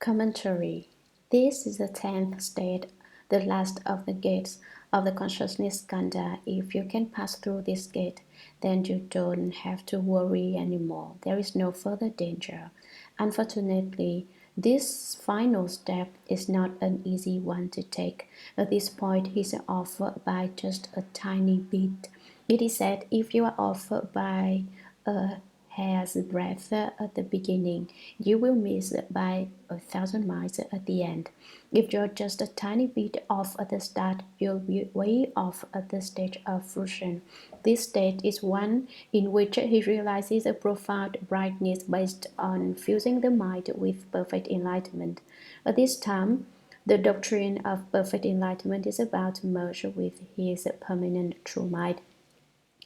Commentary. This is the 10th state, the last of the gates of the consciousness skandha. If you can pass through this gate, then you don't have to worry anymore. There is no further danger. Unfortunately, this final step is not an easy one to take. At this point, he is offered by just a tiny bit. It is said if you are offered by a hair's breadth at the beginning, you will miss by 1,000 miles at the end. If you're just a tiny bit off at the start, you'll be way off at the stage of fruition. This state is one in which he realizes a profound brightness based on fusing the mind with perfect enlightenment. At this time, the doctrine of perfect enlightenment is about to merge with his permanent true mind,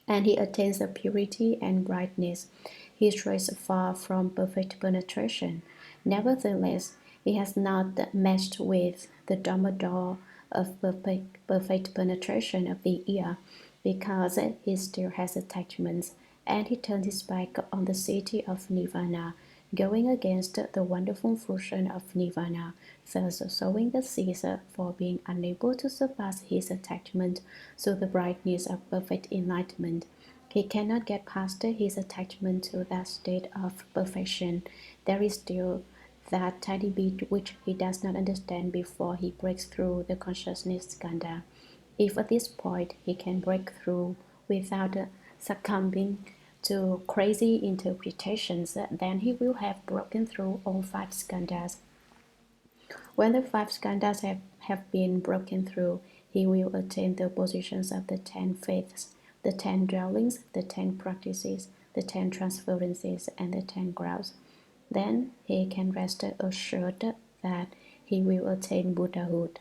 and he attains the purity and brightness. He strays far from perfect penetration. Nevertheless, he has not matched with the Dharma door of perfect penetration of the ear, because he still has attachments, and he turns his back on the city of Nirvana, going against the wonderful fruition of Nirvana, thus sowing the seeds for being unable to surpass his attachment to the brightness of perfect enlightenment. He cannot get past his attachment to that state of perfection. There is still that tiny bit which he does not understand before he breaks through the consciousness skandha. If at this point he can break through without succumbing to crazy interpretations, then he will have broken through all five skandhas. When the five skandhas have been broken through, he will attain the positions of the 10 faiths, the 10 dwellings, the 10 practices, the 10 transferences, and the 10 grounds. Then he can rest assured that he will attain Buddhahood.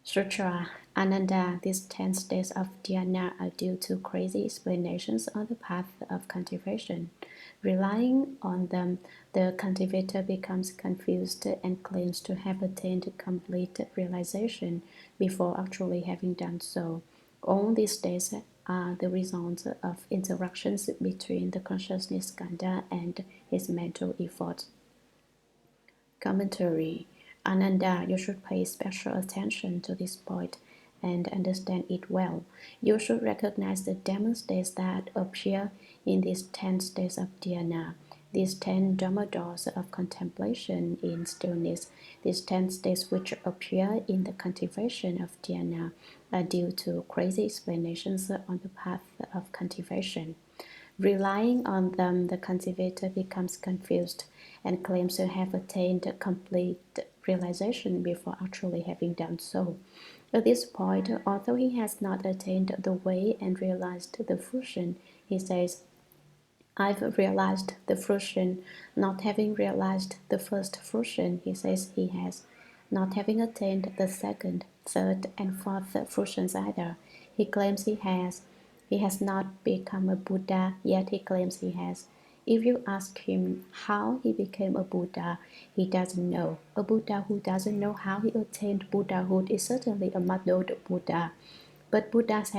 Sutra Ananda, these 10 states of dhyana are due to crazy explanations on the path of cultivation. Relying on them, the cultivator becomes confused and claims to have attained complete realization before actually having done so. All these states are the result of interactions between the consciousness skandha and his mental efforts. Commentary. Ananda, you should pay special attention to this point and understand it well. You should recognize the demon states that appear in these 10 states of dhyana, these 10 Dharma doors of contemplation in stillness, these 10 states which appear in the cultivation of dhyana are due to crazy explanations on the path of cultivation. Relying on them, the cultivator becomes confused and claims to have attained complete realization before actually having done so. At this point, although he has not attained the way and realized the fruition, he says, I've realized the fruition. Not having realized the first fruition, he says he has. Not having attained the second, third, and fourth fruitions either, he claims he has. He has not become a Buddha, yet he claims he has. If you ask him how he became a Buddha, he doesn't know. A Buddha who doesn't know how he attained Buddhahood is certainly a muddled Buddha. But Buddhas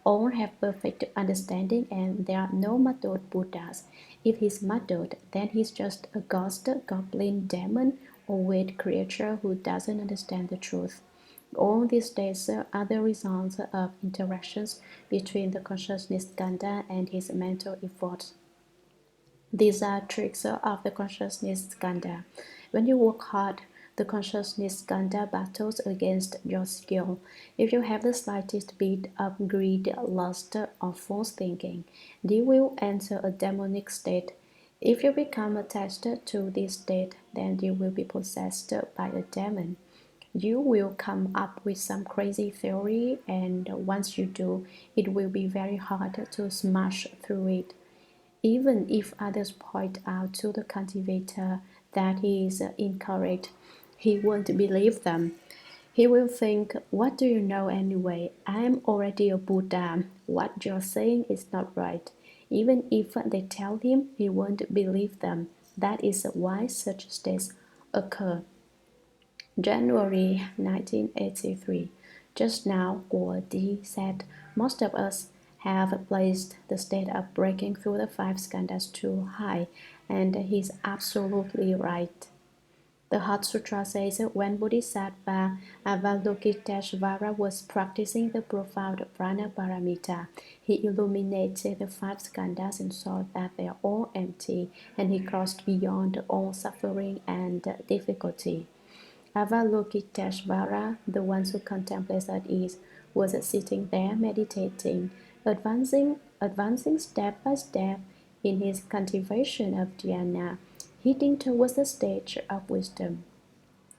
all have perfect understanding, and there are no muddled Buddhas. If he's muddled, then he's just a ghost, goblin, demon, or weird creature who doesn't understand the truth. All these states are the results of interactions between the consciousness skandha and his mental efforts. These are tricks of the consciousness skandha. When you work hard, the consciousness skandha battles against your skill. If you have the slightest bit of greed, lust, or false thinking, you will enter a demonic state. If you become attached to this state, then you will be possessed by a demon. You will come up with some crazy theory, and once you do, it will be very hard to smash through it. Even if others point out to the cultivator that he is incorrect, he won't believe them. He will think, what do you know anyway? I am already a Buddha. What you're saying is not right. Even if they tell him, he won't believe them. That is why such states occur. January 1983. Just now, Guo Di said, most of us have placed the state of breaking through the five skandhas too high, and he's absolutely right. The Heart Sutra says when Bodhisattva Avalokiteshvara was practicing the profound prana paramita, he illuminated the five skandhas and saw that they are all empty, and he crossed beyond all suffering and difficulty. Avalokiteshvara, the one who contemplates at ease, was sitting there meditating, advancing step by step in his cultivation of dhyana, heading towards the stage of wisdom.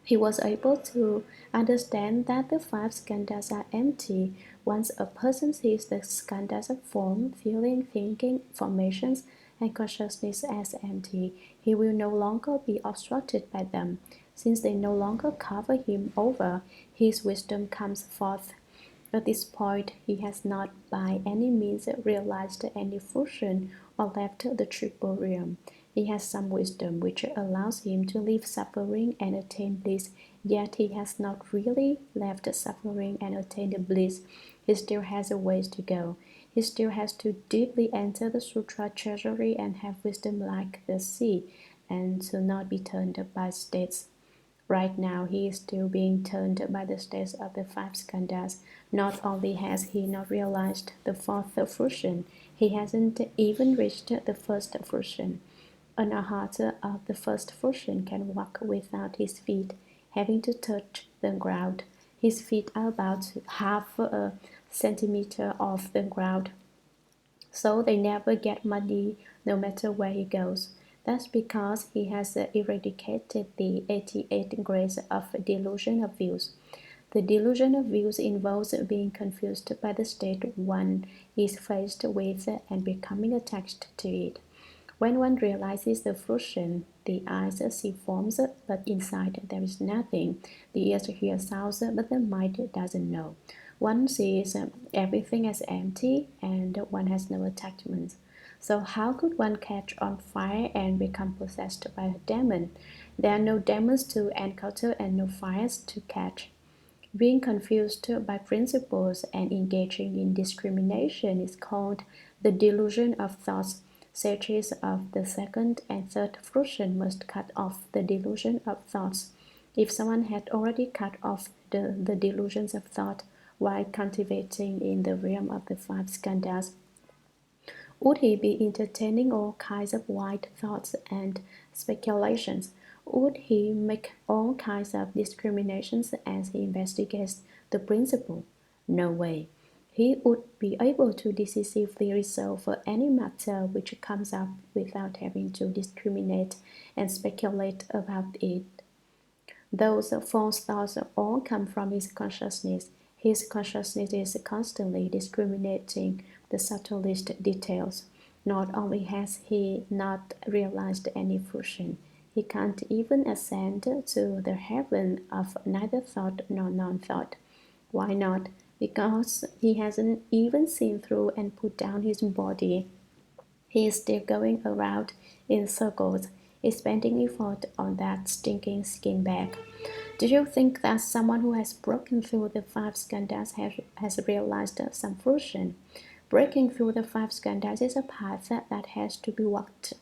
He was able to understand that the five skandhas are empty. Once a person sees the skandhas of form, feeling, thinking, formations, and consciousness as empty, he will no longer be obstructed by them. Since they no longer cover him over, his wisdom comes forth. At this point, he has not by any means realized any fusion or left the triple realm. He has some wisdom which allows him to leave suffering and attain bliss, yet he has not really left suffering and attained bliss. He still has a ways to go. He still has to deeply enter the sutra treasury and have wisdom like the sea, and to not be turned by states. Right now, he is still being turned by the states of the five skandhas. Not only has he not realized the fourth fruition, he hasn't even reached the first fruition. An arhat of the first fruition can walk without his feet having to touch the ground. His feet are about half a centimeter off the ground, so they never get muddy no matter where he goes. That's because he has eradicated the 88 grades of delusion of views. The delusion of views involves being confused by the state one is faced with and becoming attached to it. When one realizes the fruition, the eyes see forms, but inside there is nothing. The ears hear sounds, but the mind doesn't know. One sees everything as empty, and one has no attachments. So how could one catch on fire and become possessed by a demon? There are no demons to encounter and no fires to catch. Being confused by principles and engaging in discrimination is called the delusion of thoughts. Sages of the second and third fruition must cut off the delusion of thoughts. If someone had already cut off the delusions of thought while cultivating in the realm of the five skandhas, would he be entertaining all kinds of wild thoughts and speculations? Would he make all kinds of discriminations as he investigates the principle? No way. He would be able to decisively resolve any matter which comes up without having to discriminate and speculate about it. Those false thoughts all come from his consciousness. His consciousness is constantly discriminating the subtlest details. Not only has he not realized any fruition, he can't even ascend to the heaven of neither thought nor non-thought. Why not? Because he hasn't even seen through and put down his body. He is still going around in circles, expending effort on that stinking skin bag. Do you think that someone who has broken through the five skandhas has realized some fruition? Breaking through the five skandhas is a path that has to be walked,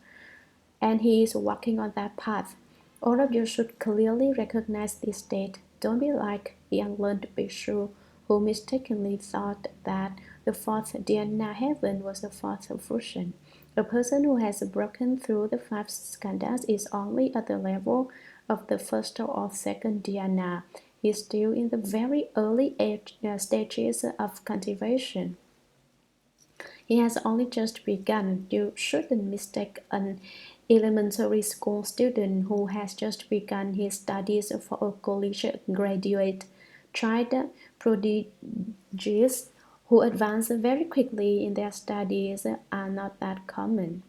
and he is walking on that path. All of you should clearly recognize this state. Don't be like the unlearned Bhikshu who mistakenly thought that the fourth dhyana heaven was the fourth fruition. A person who has broken through the five skandhas is only at the level of the first or second dhyana. He is still in the very early stages of cultivation. He has only just begun. You shouldn't mistake an elementary school student who has just begun his studies for a college graduate. Tried prodigies who advance very quickly in their studies are not that common.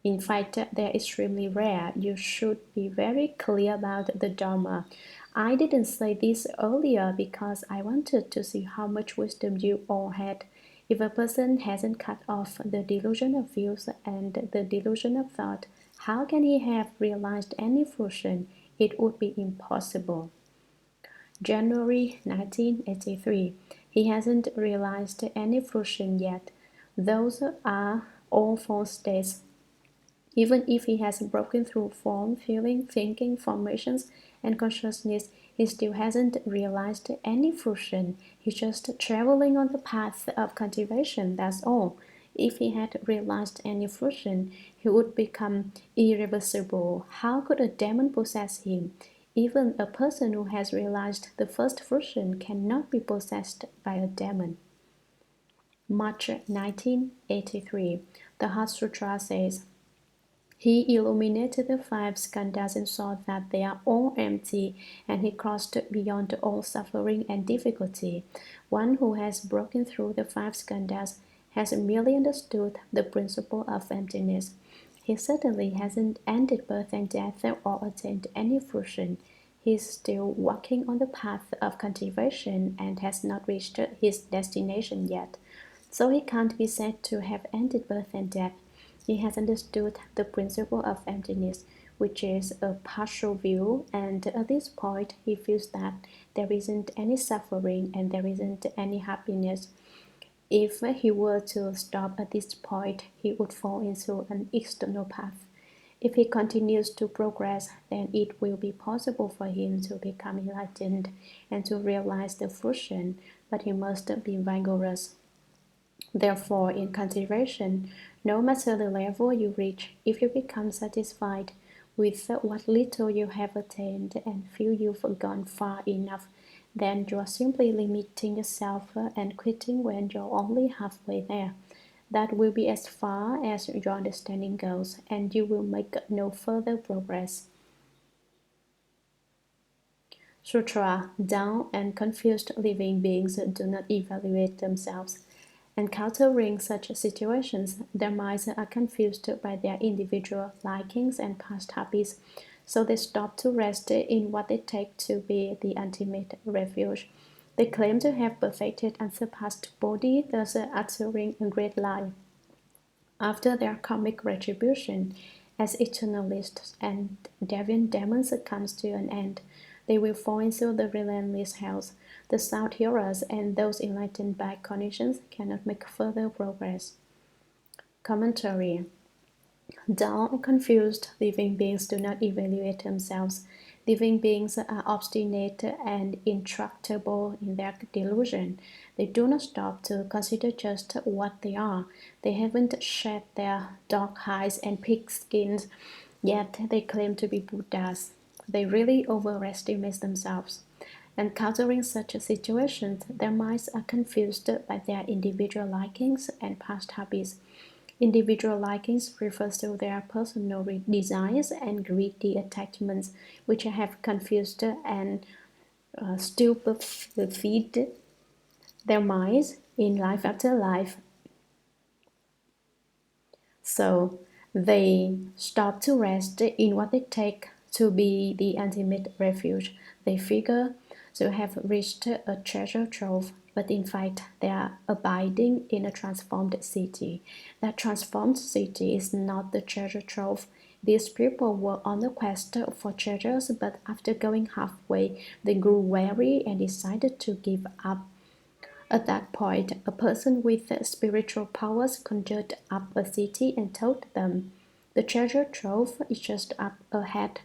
In fact, they're extremely rare. You should be very clear about the Dharma. I didn't say this earlier because I wanted to see how much wisdom you all had. If a person hasn't cut off the delusion of views and the delusion of thought, how can he have realized any fruition? It would be impossible. January 1983. He hasn't realized any fruition yet. Those are all false states. Even if he has broken through form, feeling, thinking, formations, and consciousness, he still hasn't realized any fruition. He's just traveling on the path of cultivation, that's all. If he had realized any fruition, he would become irreversible. How could a demon possess him? Even a person who has realized the first fruition cannot be possessed by a demon. March 1983. The Heart Sutra says, he illuminated the five skandhas and saw that they are all empty, and he crossed beyond all suffering and difficulty. One who has broken through the five skandhas has merely understood the principle of emptiness. He certainly hasn't ended birth and death or attained any fruition. He is still walking on the path of cultivation and has not reached his destination yet. So he can't be said to have ended birth and death. He has understood the principle of emptiness, which is a partial view, and at this point he feels that there isn't any suffering and there isn't any happiness. If he were to stop at this point, he would fall into an external path. If he continues to progress, then it will be possible for him to become enlightened and to realize the fruition, but he must be vigorous. Therefore, in cultivation, no matter the level you reach, if you become satisfied with what little you have attained and feel you've gone far enough, then you are simply limiting yourself and quitting when you're only halfway there. That will be as far as your understanding goes, and you will make no further progress. Sutra. Down and confused living beings do not evaluate themselves. Encountering such situations, their minds are confused by their individual likings and past habits, so they stop to rest in what they take to be the ultimate refuge. They claim to have perfected and surpassed Bodhi, thus uttering a great lie. After their karmic retribution as eternalists and deviant demons comes to an end, they will fall into the relentless hells. The sound hearers and those enlightened by conditions cannot make further progress. Commentary. Dull and confused living beings do not evaluate themselves. Living beings are obstinate and intractable in their delusion. They do not stop to consider just what they are. They haven't shed their dog hides and pig skins, yet they claim to be Buddhas. They really overestimate themselves. Encountering such situations, their minds are confused by their individual likings and past habits. Individual likings refers to their personal desires and greedy attachments, which have confused and stupefied their minds in life after life. So they stop to rest in what they take to be the ultimate refuge. They figure to have reached a treasure trove, but in fact they are abiding in a transformed city. That transformed city is not the treasure trove. These people were on the quest for treasures, but after going halfway, they grew weary and decided to give up. At that point, a person with spiritual powers conjured up a city and told them, "The treasure trove is just up ahead.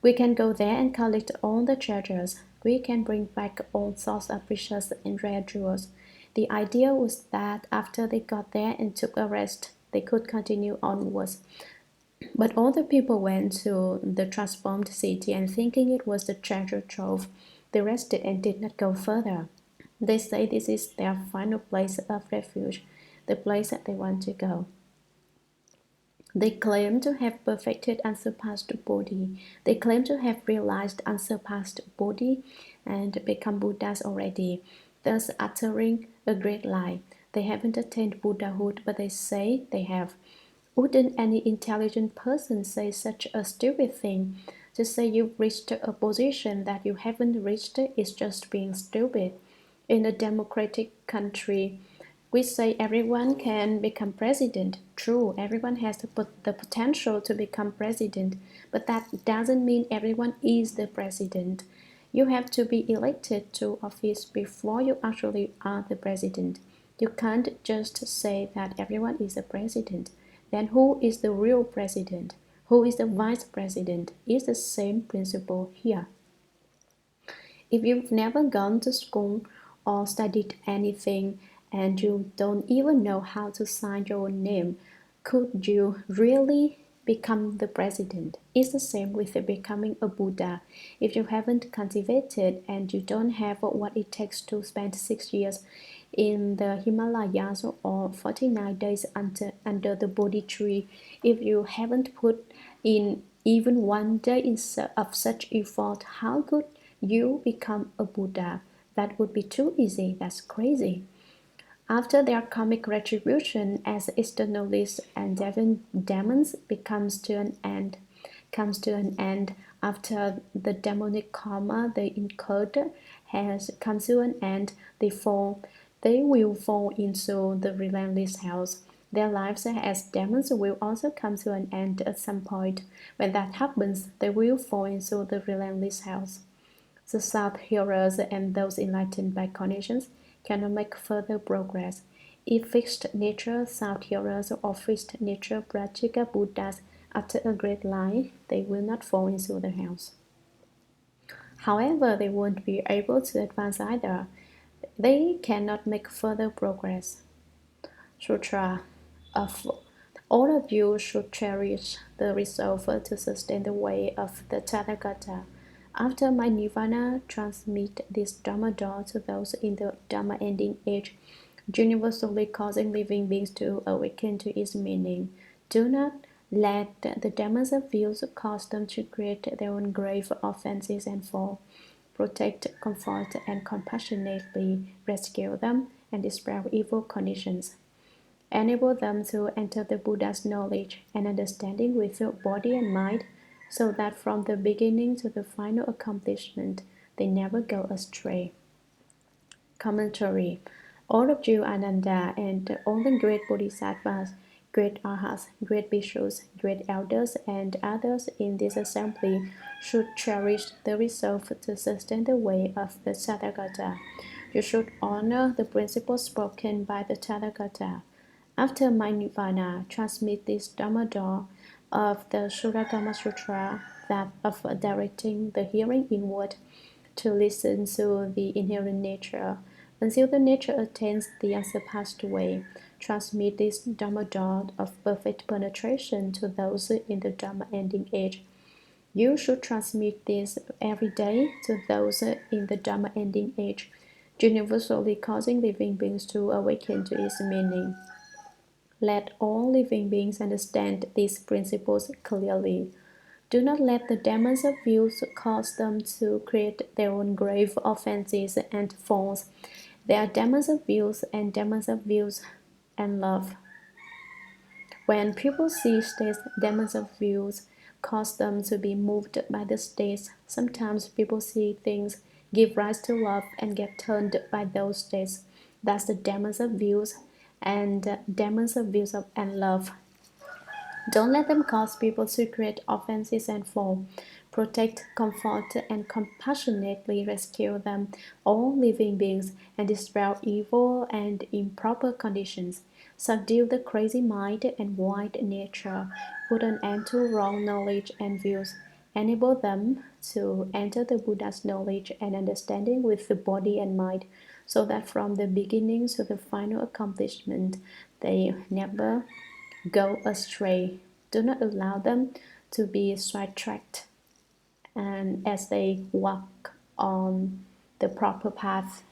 We can go there and collect all the treasures. We can bring back all sorts of precious and rare jewels." The idea was that after they got there and took a rest, they could continue onwards. But all the people went to the transformed city and thinking it was the treasure trove, they rested and did not go further. They say this is their final place of refuge, the place that they want to go. They claim to have perfected unsurpassed Bodhi. They claim to have realized unsurpassed Bodhi and become Buddhas already, thus uttering a great lie. They haven't attained Buddhahood, but they say they have. Wouldn't any intelligent person say such a stupid thing? To say you've reached a position that you haven't reached is just being stupid. In a democratic country, we say everyone can become president. True, everyone has the potential to become president, but that doesn't mean everyone is the president. You have to be elected to office before you actually are the president. You can't just say that everyone is a president. Then who is the real president? Who is the vice president? It's the same principle here. If you've never gone to school or studied anything and you don't even know how to sign your own name, could you really become the president? It's the same with becoming a Buddha. If you haven't cultivated and you don't have what it takes to spend 6 years in the Himalayas or 49 days under the Bodhi tree, if you haven't put in even one day of such effort, how could you become a Buddha? That would be too easy. That's crazy. After their karmic retribution as externalists and demons comes to an end after the demonic karma they incurred has come to an end, they will fall into the relentless hells. Their lives as demons will also come to an end at some point. When that happens, they will fall into the relentless hells. The South hearers and those enlightened by conditions cannot make further progress. If fixed nature South hearers or fixed nature Prajika Buddhas utter a great lie, they will not fall into the hells. However, they won't be able to advance either. They cannot make further progress. Sutra of all of you should cherish the resolve to sustain the way of the Tathagata. After my nirvana, transmit this Dharma door to those in the Dharma Ending Age, universally causing living beings to awaken to its meaning. Do not let the demons of views cause them to create their own grave offenses and fall. Protect, comfort, and compassionately rescue them and dispel evil conditions. Enable them to enter the Buddha's knowledge and understanding with your body and mind, so that from the beginning to the final accomplishment, they never go astray. Commentary. All of you, Ananda, and all the great Bodhisattvas, great Arhats, great Bhikshus, great elders, and others in this assembly should cherish the resolve to sustain the way of the Tathagata. You should honor the principles spoken by the Tathagata. After my nirvana, transmit this Dharma door of the Shurangama Sutra, that of directing the hearing inward to listen to the inherent nature until the nature attains the unsurpassed way. Transmit this Dharma door of perfect penetration to those in the Dharma Ending Age. You should transmit this every day to those in the Dharma Ending Age, universally causing living beings to awaken to its meaning. Let all living beings understand these principles clearly. Do not let the demons of views cause them to create their own grave offenses and falls. They are demons of views and love. When people see states, demons of views cause them to be moved by the states. Sometimes people see things, give rise to love, and get turned by those states. That's the demons of views and and love. Don't let them cause people to create offenses and fall. Protect, comfort, and compassionately rescue them, all living beings, and dispel evil and improper conditions. Subdue the crazy mind and wild nature. Put an end to wrong knowledge and views. Enable them to enter the Buddha's knowledge and understanding with the body and mind, so that from the beginning to the final accomplishment, they never go astray. Do not allow them to be sidetracked and as they walk on the proper path